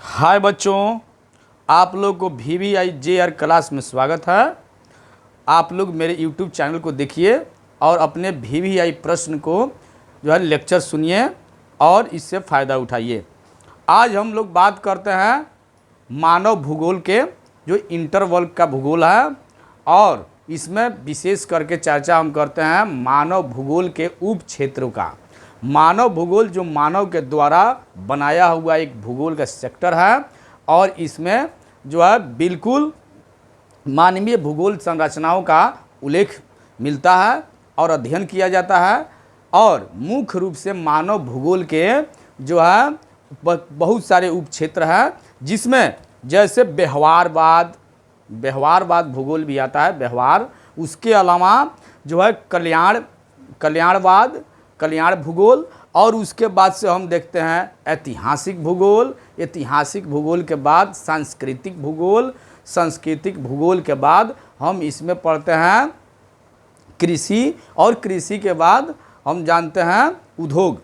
हाय बच्चों, आप लोग को VVIJR क्लास में स्वागत है। आप लोग मेरे YouTube चैनल को देखिए और अपने VVI प्रश्न को जो है लेक्चर सुनिए और इससे फ़ायदा उठाइए। आज हम लोग बात करते हैं मानव भूगोल के जो इंटरवर्ल्ड का भूगोल है, और इसमें विशेष करके चर्चा हम करते हैं मानव भूगोल के उप क्षेत्रों का। मानव भूगोल जो मानव के द्वारा बनाया हुआ एक भूगोल का सेक्टर है, और इसमें जो है बिल्कुल मानवीय भूगोल संरचनाओं का उल्लेख मिलता है और अध्ययन किया जाता है। और मुख्य रूप से मानव भूगोल के जो है बहुत सारे उप क्षेत्र हैं, जिसमें जैसे व्यवहारवाद भूगोल भी आता है, व्यवहार। उसके अलावा जो है कल्याण भूगोल, और उसके बाद से हम देखते हैं ऐतिहासिक भूगोल के बाद सांस्कृतिक भूगोल के बाद हम इसमें पढ़ते हैं कृषि, और कृषि के बाद हम जानते हैं उद्योग।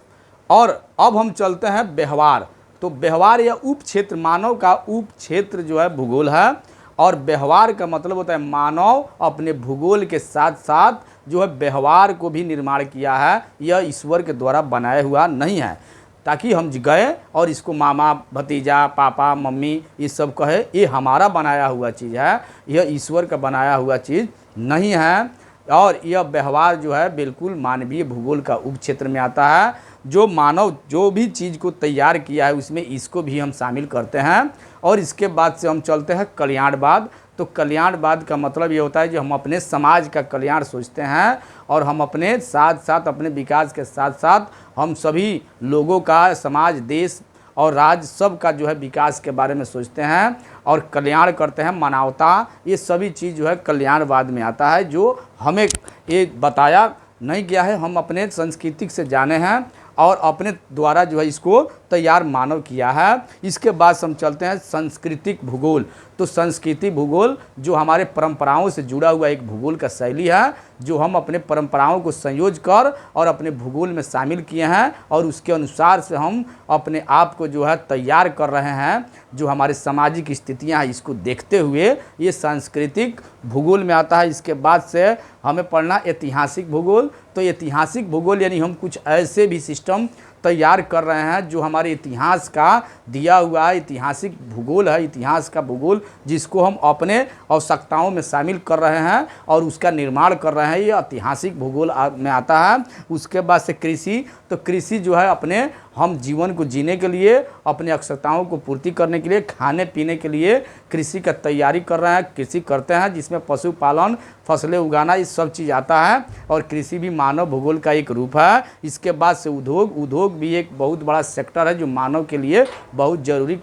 और अब हम चलते हैं व्यवहार। तो व्यवहार या उप क्षेत्र, मानव का उप क्षेत्र जो है भूगोल है। और व्यवहार का मतलब होता है मानव अपने भूगोल के साथ साथ जो है व्यवहार को भी निर्माण किया है। यह ईश्वर के द्वारा बनाया हुआ नहीं है ताकि हम गए और इसको मामा, भतीजा, पापा, मम्मी ये सब कहे ये हमारा बनाया हुआ चीज़ है। यह ईश्वर का बनाया हुआ चीज़ नहीं है। और यह व्यवहार जो है बिल्कुल मानवीय भूगोल का उप क्षेत्र में आता है। जो मानव जो भी चीज़ को तैयार किया है उसमें इसको भी हम शामिल करते हैं। और इसके बाद से हम चलते हैं कल्याणवाद। तो कल्याणवाद का मतलब ये होता है जो हम अपने समाज का कल्याण सोचते हैं, और हम अपने साथ साथ अपने विकास के साथ साथ हम सभी लोगों का, समाज, देश और राज्य सब का जो है विकास के बारे में सोचते हैं और कल्याण करते हैं, मानवता। ये सभी चीज़ जो है कल्याणवाद में आता है, जो हमें ये बताया नहीं गया है, हम अपने संस्कृति से जाने हैं और अपने द्वारा जो है इसको तैयार मानव किया है। इसके बाद हम चलते हैं सांस्कृतिक भूगोल। तो संस्कृति भूगोल जो हमारे परंपराओं से जुड़ा हुआ एक भूगोल का शैली है, जो हम अपने परंपराओं को संयोज कर और अपने भूगोल में शामिल किए हैं, और उसके अनुसार से हम अपने आप को जो है तैयार कर रहे हैं। जो हमारे सामाजिक स्थितियां हैं इसको देखते हुए ये सांस्कृतिक भूगोल में आता है। इसके बाद से हमें पढ़ना ऐतिहासिक भूगोल। तो ऐतिहासिक भूगोल यानी हम कुछ ऐसे भी सिस्टम तैयार कर रहे हैं जो हमारे इतिहास का दिया हुआ है, ऐतिहासिक भूगोल है, इतिहास का भूगोल, जिसको हम अपने आवश्यकताओं में शामिल कर रहे हैं और उसका निर्माण कर रहे हैं। ये ऐतिहासिक भूगोल में आता है। उसके बाद से कृषि। तो कृषि जो है अपने हम जीवन को जीने के लिए, अपने आवश्यकताओं को पूर्ति करने के लिए, खाने पीने के लिए कृषि का तैयारी कर रहे हैं, कृषि करते हैं, जिसमें पशुपालन, फसलें उगाना, ये सब चीज़ आता है। और कृषि भी मानव भूगोल का एक रूप है। इसके बाद से उद्योग भी एक बहुत बड़ा सेक्टर है जो मानव के लिए बहुत ज़रूरी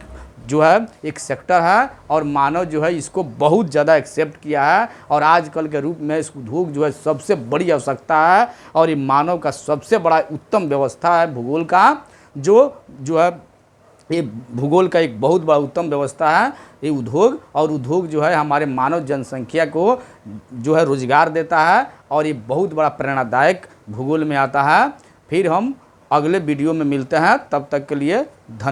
जो है एक सेक्टर है, और मानव जो है इसको बहुत ज़्यादा एक्सेप्ट किया है। और आजकल के रूप में इस उद्योग जो है सबसे बड़ी आवश्यकता है, और ये मानव का सबसे बड़ा उत्तम व्यवस्था है भूगोल का, जो है ये भूगोल का एक बहुत बड़ा उत्तम व्यवस्था है ये उद्योग। और उद्योग जो है हमारे मानव जनसंख्या को जो है रोजगार देता है, और ये बहुत बड़ा प्रेरणादायक भूगोल में आता है। फिर हम अगले वीडियो में मिलते हैं, तब तक के लिए धन्यवाद।